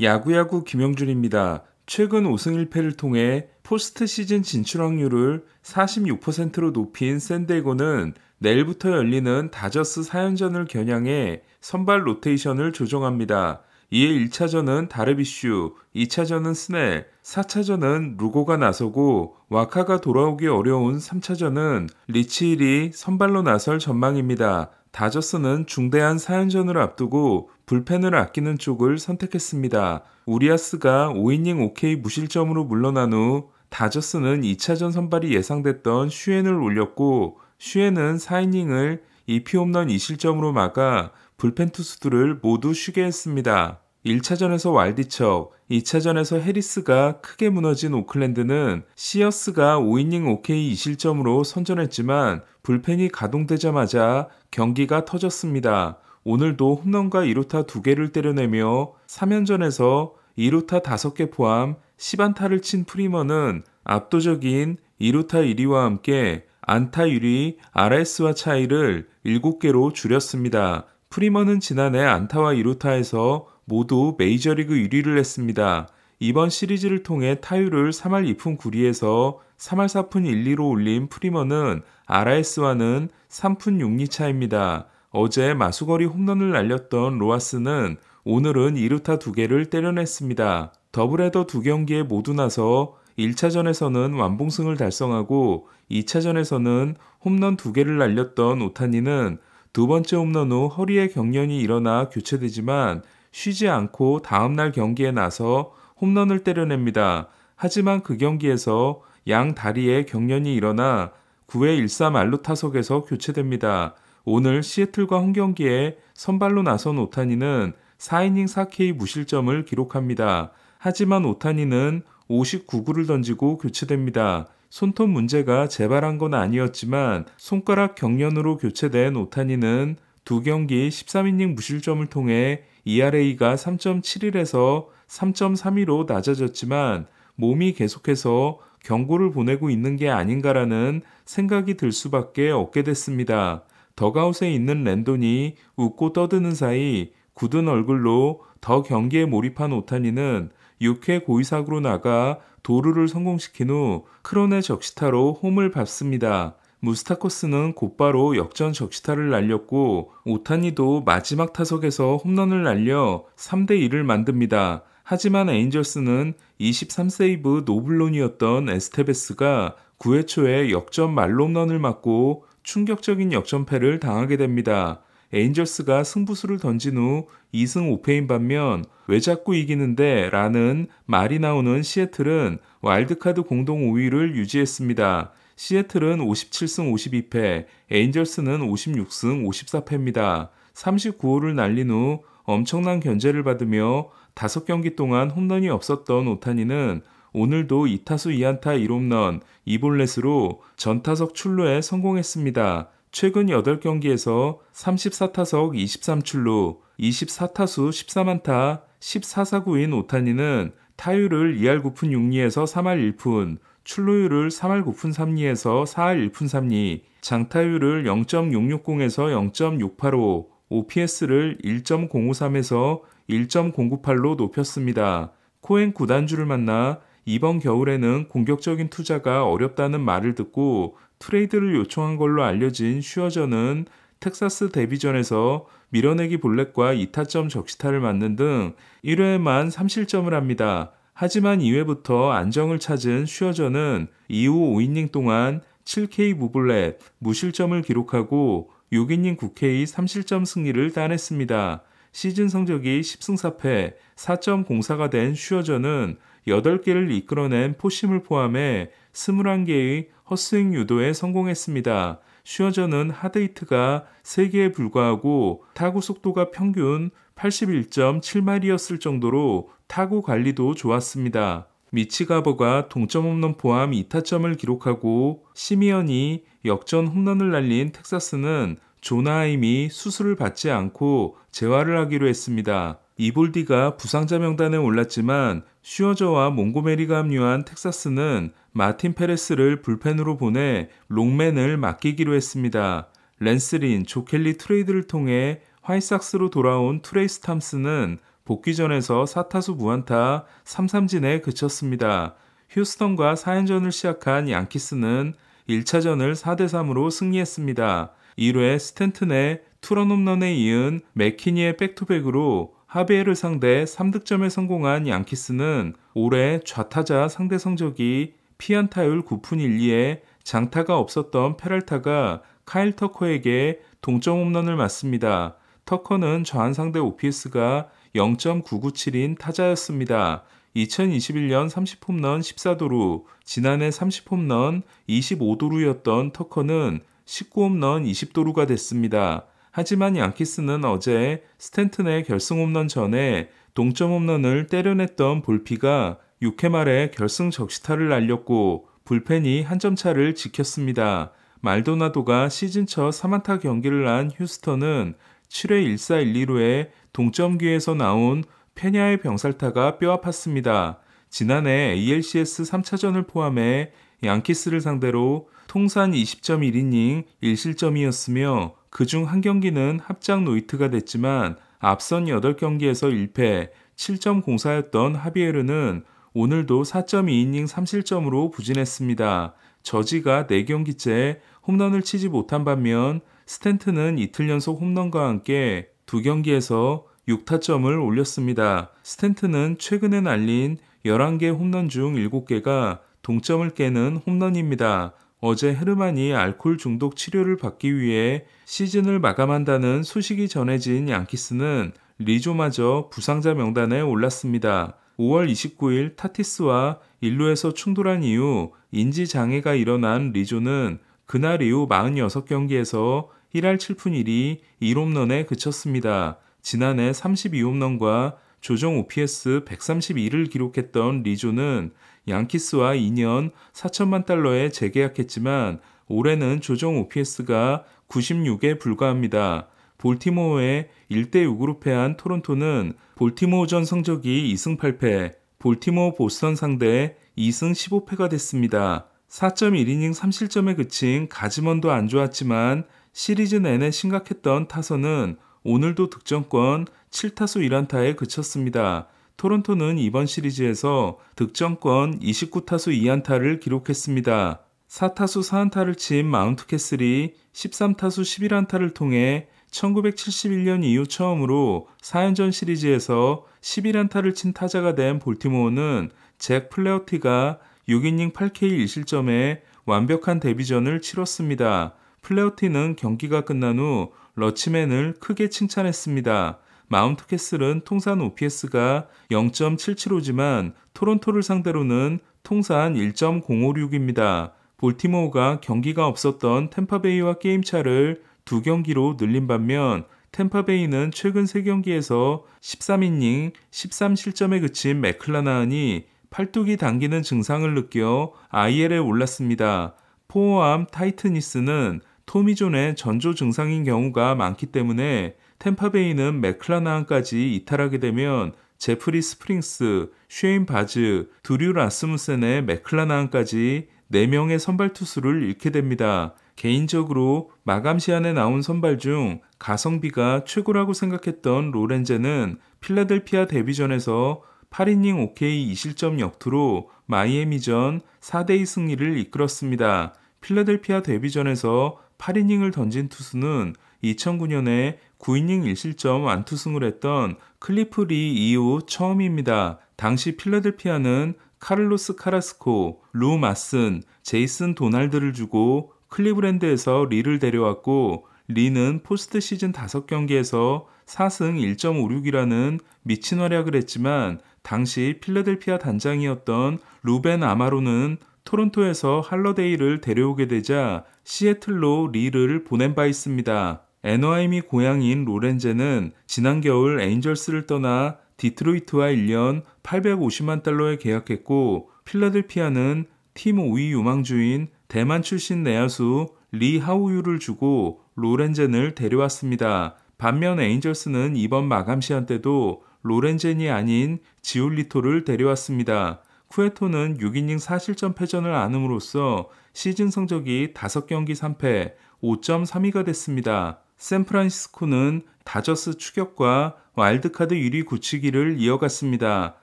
야구야구 김영준입니다. 최근 5승 1패를 통해 포스트 시즌 진출 확률을 46%로 높인 샌디에고는 내일부터 열리는 다저스 4연전을 겨냥해 선발 로테이션을 조정합니다. 이에 1차전은 다르비슈, 2차전은 스넬, 4차전은 루고가 나서고 와카가 돌아오기 어려운 3차전은 리치힐이 선발로 나설 전망입니다. 다저스는 중대한 4연전을 앞두고 불펜을 아끼는 쪽을 선택했습니다. 우리아스가 5이닝 OK 무실점으로 물러난 후 다저스는 2차전 선발이 예상됐던 슈엔을 올렸고 슈엔은 4이닝을 2피 홈런 2실점으로 막아 불펜 투수들을 모두 쉬게 했습니다. 1차전에서 왈디척, 2차전에서 해리스가 크게 무너진 오클랜드는 시어스가 5이닝 OK 2실점으로 선전했지만 불펜이 가동되자마자 경기가 터졌습니다. 오늘도 홈런과 2루타 2개를 때려내며 3연전에서 2루타 5개 포함 10안타를 친 프리먼은 압도적인 2루타 1위와 함께 안타율이 RS와 차이를 7개로 줄였습니다. 프리먼은 지난해 안타와 2루타에서 모두 메이저리그 1위를 했습니다. 이번 시리즈를 통해 타율을 3할 2푼 9리에서 3할 4푼 1리로 올린 프리먼은 RS와는 3푼 6리 차입니다. 어제 마수거리 홈런을 날렸던 로하스는 오늘은 2루타 2개를 때려냈습니다. 더블헤더 2경기에 모두 나서 1차전에서는 완봉승을 달성하고 2차전에서는 홈런 2개를 날렸던 오타니는 두 번째 홈런 후 허리에 경련이 일어나 교체되지만 쉬지 않고 다음날 경기에 나서 홈런을 때려냅니다. 하지만 그 경기에서 양 다리에 경련이 일어나 9회 1사 만루 타석에서 교체됩니다. 오늘 시애틀과 홈경기에 선발로 나선 오타니는 4이닝 4K 무실점을 기록합니다. 하지만 오타니는 59구를 던지고 교체됩니다. 손톱 문제가 재발한 건 아니었지만 손가락 경련으로 교체된 오타니는 두 경기 13이닝 무실점을 통해 ERA가 3.71에서 3.32로 낮아졌지만 몸이 계속해서 경고를 보내고 있는 게 아닌가라는 생각이 들 수밖에 없게 됐습니다. 덕아웃에 있는 랜돈이 웃고 떠드는 사이 굳은 얼굴로 더 경기에 몰입한 오타니는 6회 고의사구로 나가 도루를 성공시킨 후 크론의 적시타로 홈을 밟습니다. 무스타코스는 곧바로 역전 적시타를 날렸고 오타니도 마지막 타석에서 홈런을 날려 3대1을 만듭니다. 하지만 에인절스는 23세이브 노블론이었던 에스테베스가 9회 초에 역전 말로 홈런을 맞고 충격적인 역전패를 당하게 됩니다. 에인절스가 승부수를 던진 후 2승 5패인 반면 왜 자꾸 이기는데 라는 말이 나오는 시애틀은 와일드카드 공동 5위를 유지했습니다. 시애틀은 57승 52패, 에인절스는 56승 54패입니다. 39호를 날린 후 엄청난 견제를 받으며 5경기 동안 홈런이 없었던 오타니는 오늘도 2타수 2안타 1홈런 2볼넷으로 전타석 출루에 성공했습니다. 최근 8경기에서 34타석 23출루, 24타수 13안타 14사구인 오타니는 타율을 2할 9푼 6리에서 3할 1푼, 출루율을 3할 9푼 3리에서 4할 1푼 3리, 장타율을 0.660에서 0.685, OPS를 1.053에서 1.098로 높였습니다. 코엔 구단주를 만나 이번 겨울에는 공격적인 투자가 어렵다는 말을 듣고 트레이드를 요청한 걸로 알려진 슈어저는 텍사스 데뷔전에서 밀어내기 볼넷과 2타점 적시타를 맞는 등 1회에만 3실점을 합니다. 하지만 2회부터 안정을 찾은 슈어저는 이후 5이닝 동안 7K 무볼넷, 무실점을 기록하고 6이닝 9K 3실점 승리를 따냈습니다. 시즌 성적이 10승 4패 4.04가 된 슈어저는 8개를 이끌어낸 포심을 포함해 21개의 헛스윙 유도에 성공했습니다. 슈어저는 하드히트가 3개에 불과하고 타구 속도가 평균 81.7마일이었을 정도로 타구 관리도 좋았습니다. 미치 가버가 동점 홈런 포함 2타점을 기록하고 시미언이 역전 홈런을 날린 텍사스는 조나하임이 수술을 받지 않고 재활을 하기로 했습니다. 이볼디가 부상자 명단에 올랐지만 슈어저와 몽고메리가 합류한 텍사스는 마틴 페레스를 불펜으로 보내 롱맨을 맡기기로 했습니다. 랜스린, 조켈리 트레이드를 통해 화이삭스로 돌아온 트레이스 탐스는 복귀전에서 4타수 무안타 3삼진에 그쳤습니다. 휴스턴과 4연전을 시작한 양키스는 1차전을 4대3으로 승리했습니다. 1회 스탠튼의 투런 홈런에 이은 맥키니의 백투백으로 하비에를 상대 3득점에 성공한 양키스는 올해 좌타자 상대 성적이 피안타율 9푼 1리에 장타가 없었던 페랄타가 카일 터커에게 동점 홈런을 맞습니다. 터커는 좌한 상대 OPS가 0.997인 타자였습니다. 2021년 30홈런 14도루, 지난해 30홈런 25도루였던 터커는 19홈런 20도루가 됐습니다. 하지만 양키스는 어제 스탠튼의 결승 홈런 전에 동점 홈런을 때려냈던 볼피가 6회 말에 결승 적시타를 날렸고 불펜이 한 점 차를 지켰습니다. 말도나도가 시즌 첫 3안타 경기를 한 휴스턴은 7회 1사 1, 2루에 동점 기회에서 나온 페냐의 병살타가 뼈 아팠습니다. 지난해 ALCS 3차전을 포함해 양키스를 상대로 통산 20.1이닝 1실점이었으며 그중 한 경기는 합작 노히트가 됐지만 앞선 8경기에서 1패 7.04였던 하비에르는 오늘도 4.2이닝 3실점으로 부진했습니다. 저지가 4경기째 홈런을 치지 못한 반면 스탠튼은 이틀 연속 홈런과 함께 2경기에서 6타점을 올렸습니다. 스탠튼은 최근에 날린 11개 홈런 중 7개가 동점을 깨는 홈런입니다. 어제 헤르만이 알코올 중독 치료를 받기 위해 시즌을 마감한다는 소식이 전해진 양키스는 리조마저 부상자 명단에 올랐습니다. 5월 29일 타티스와 1루에서 충돌한 이후 인지장애가 일어난 리조는 그날 이후 46경기에서 1할 7푼 1리 1홈런에 그쳤습니다. 지난해 32홈런과 조정 OPS 132를 기록했던 리조는 양키스와 2년 4천만 달러에 재계약했지만 올해는 조정 OPS가 96에 불과합니다. 볼티모어에 1대6으로 패한 토론토는 볼티모어전 성적이 2승 8패, 볼티모어 보스턴 상대 2승 15패가 됐습니다. 4.1이닝 3실점에 그친 가즈먼도 안 좋았지만 시리즈 내내 심각했던 타선은 오늘도 득점권 7타수 1안타에 그쳤습니다. 토론토는 이번 시리즈에서 득점권 29타수 2안타를 기록했습니다. 4타수 4안타를 친 마운트 캐슬이 13타수 11안타를 통해 1971년 이후 처음으로 4연전 시리즈에서 11안타를 친 타자가 된 볼티모어는 잭 플레어티가 6이닝 8K 1실점에 완벽한 데뷔전을 치렀습니다. 플레어티는 경기가 끝난 후 러치맨을 크게 칭찬했습니다. 마운트 캐슬은 통산 OPS가 0.775지만 토론토를 상대로는 통산 1.056입니다. 볼티모어가 경기가 없었던 템파베이와 게임차를 2경기로 늘린 반면 템파베이는 최근 3경기에서 13이닝 13실점에 그친 맥클라나한이 팔뚝이 당기는 증상을 느껴 IL에 올랐습니다. 포어암 타이트니스는 토미존의 전조 증상인 경우가 많기 때문에 템파베이는 맥클라나한까지 이탈하게 되면 제프리 스프링스, 쉐인 바즈, 드류 라스무센의 맥클라나한까지 4명의 선발 투수를 잃게 됩니다. 개인적으로 마감 시한에 나온 선발 중 가성비가 최고라고 생각했던 로렌제는 필라델피아 데뷔전에서 8이닝 5K 2실점 역투로 마이애미전 4대2 승리를 이끌었습니다. 필라델피아 데뷔전에서 8이닝을 던진 투수는 2009년에 9이닝 1실점 완투승을 했던 클리프 리 이후 처음입니다. 당시 필라델피아는 카를로스 카라스코, 루 마슨, 제이슨 도날드를 주고 클리브랜드에서 리를 데려왔고 리는 포스트 시즌 5경기에서 4승 1.56이라는 미친 활약을 했지만 당시 필라델피아 단장이었던 루벤 아마로는 토론토에서 할러데이를 데려오게 되자 시애틀로 리를 보낸 바 있습니다. 애너하임이 고향인 로렌제는 지난 겨울 에인절스를 떠나 디트로이트와 1년 850만 달러에 계약했고 필라델피아는 팀 5위 유망주인 대만 출신 내야수 리 하우유를 주고 로렌젠을 데려왔습니다. 반면 에인절스는 이번 마감 시한 때도 로렌젠이 아닌 지올리토를 데려왔습니다. 쿠에토는 6이닝 4실점 패전을 안음으로써 시즌 성적이 5경기 3패, 5.32가 됐습니다. 샌프란시스코는 다저스 추격과 와일드카드 1위 굳히기를 이어갔습니다.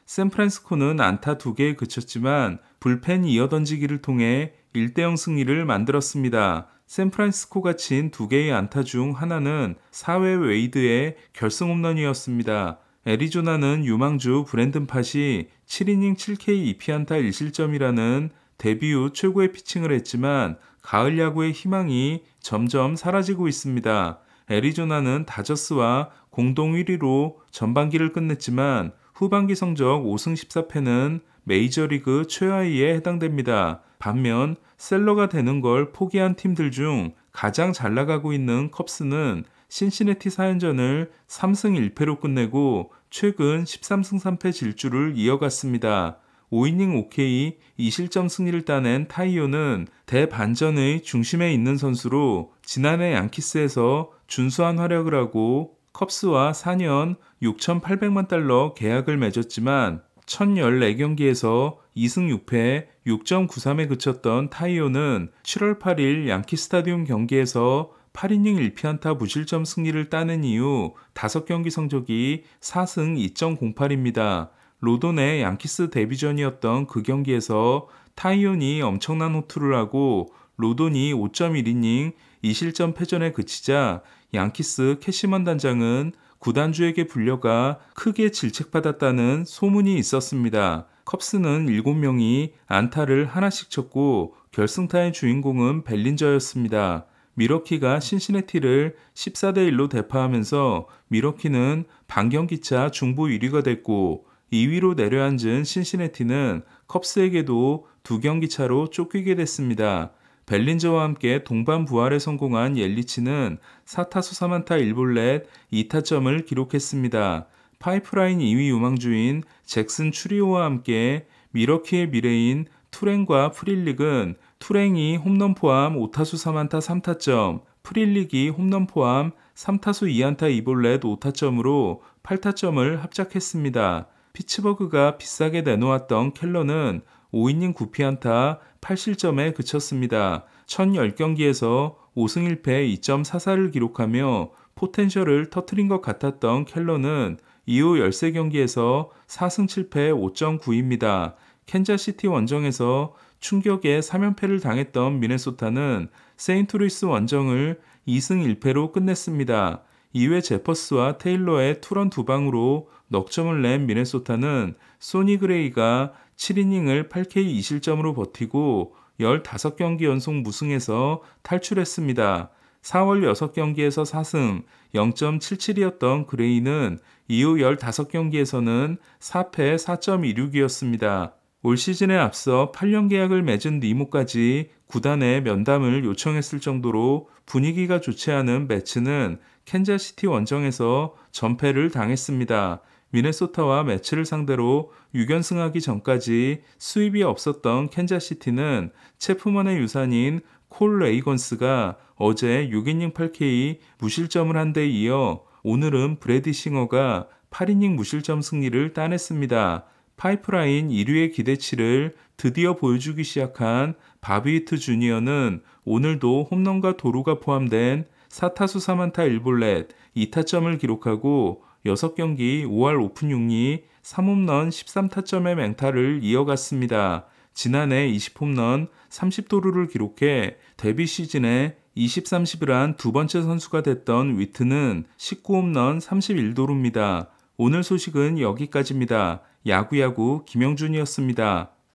샌프란시스코는 안타 2개에 그쳤지만 불펜 이어던지기를 통해 1대0 승리를 만들었습니다. 샌프란시스코가 친 2개의 안타 중 하나는 4회 웨이드의 결승 홈런이었습니다. 애리조나는 유망주 브랜든 팟이 7이닝 7K 2피안타 1실점이라는 데뷔 후 최고의 피칭을 했지만 가을 야구의 희망이 점점 사라지고 있습니다. 애리조나는 다저스와 공동 1위로 전반기를 끝냈지만 후반기 성적 5승 14패는 메이저리그 최하위에 해당됩니다. 반면 셀러가 되는 걸 포기한 팀들 중 가장 잘 나가고 있는 컵스는 신시내티 4연전을 3승 1패로 끝내고 최근 13승 3패 질주를 이어갔습니다. 5이닝 OK 2실점 승리를 따낸 타이오는 대반전의 중심에 있는 선수로 지난해 양키스에서 준수한 활약을 하고 컵스와 4년 6,800만 달러 계약을 맺었지만 1014경기에서 2승 6패 6.93에 그쳤던 타이오는 7월 8일 양키 스타디움 경기에서 8이닝 1피안타 무실점 승리를 따낸 이후 5경기 성적이 4승 2.08입니다. 로돈의 양키스 데뷔전이었던 그 경기에서 타이온이 엄청난 호투를 하고 로돈이 5.1이닝 2실점 패전에 그치자 양키스 캐시먼 단장은 구단주에게 불려가 크게 질책받았다는 소문이 있었습니다. 컵스는 7명이 안타를 하나씩 쳤고 결승타의 주인공은 벨린저였습니다. 미러키가 신시내티를 14대1로 대파하면서 미러키는 반경기차 중부 1위가 됐고 2위로 내려앉은 신시내티는 컵스에게도 2경기 차로 쫓기게 됐습니다. 벨린저와 함께 동반 부활에 성공한 옐리치는 4타수 3안타 1볼넷 2타점을 기록했습니다. 파이프라인 2위 유망주인 잭슨 추리오와 함께 미러키의 미래인 투랭과 프릴릭은 투랭이 홈런 포함 5타수 3안타 3타점, 프릴릭이 홈런 포함 3타수 2안타 2볼넷 5타점으로 8타점을 합작했습니다. 피츠버그가 비싸게 내놓았던 켈러는 5이닝 9피안타 8실점에 그쳤습니다. 1010경기에서 5승 1패 2.44를 기록하며 포텐셜을 터트린 것 같았던 켈러는 이후 13경기에서 4승 7패 5.9입니다. 캔자시티 원정에서 충격의 3연패를 당했던 미네소타는 세인트루이스 원정을 2승 1패로 끝냈습니다. 2회 제퍼스와 테일러의 투런 2방으로 넉점을 낸 미네소타는 소니 그레이가 7이닝을 8K 2실점으로 버티고 15경기 연속 무승에서 탈출했습니다. 4월 6경기에서 4승 0.77이었던 그레이는 이후 15경기에서는 4패 4.26이었습니다. 올 시즌에 앞서 8년 계약을 맺은 니모까지 구단에 면담을 요청했을 정도로 분위기가 좋지 않은 매츠는 캔자시티 원정에서 전패를 당했습니다. 미네소타와 매츠를 상대로 6연승하기 전까지 수입이 없었던 캔자시티는 체프먼의 유산인 콜 레이건스가 어제 6이닝 8K 무실점을 한 데 이어 오늘은 브래디 싱어가 8이닝 무실점 승리를 따냈습니다. 파이프라인 1위의 기대치를 드디어 보여주기 시작한 바비 위트 주니어는 오늘도 홈런과 도루가 포함된 4타수 3안타 1볼넷 2타점을 기록하고 6경기 5할 오픈 6리 3홈런 13타점의 맹타를 이어갔습니다. 지난해 20홈런 30도루를 기록해 데뷔 시즌에 20-30을 한 두 번째 선수가 됐던 위트는 19홈런 31도루입니다. 오늘 소식은 여기까지입니다. 야구야구 김영준이었습니다.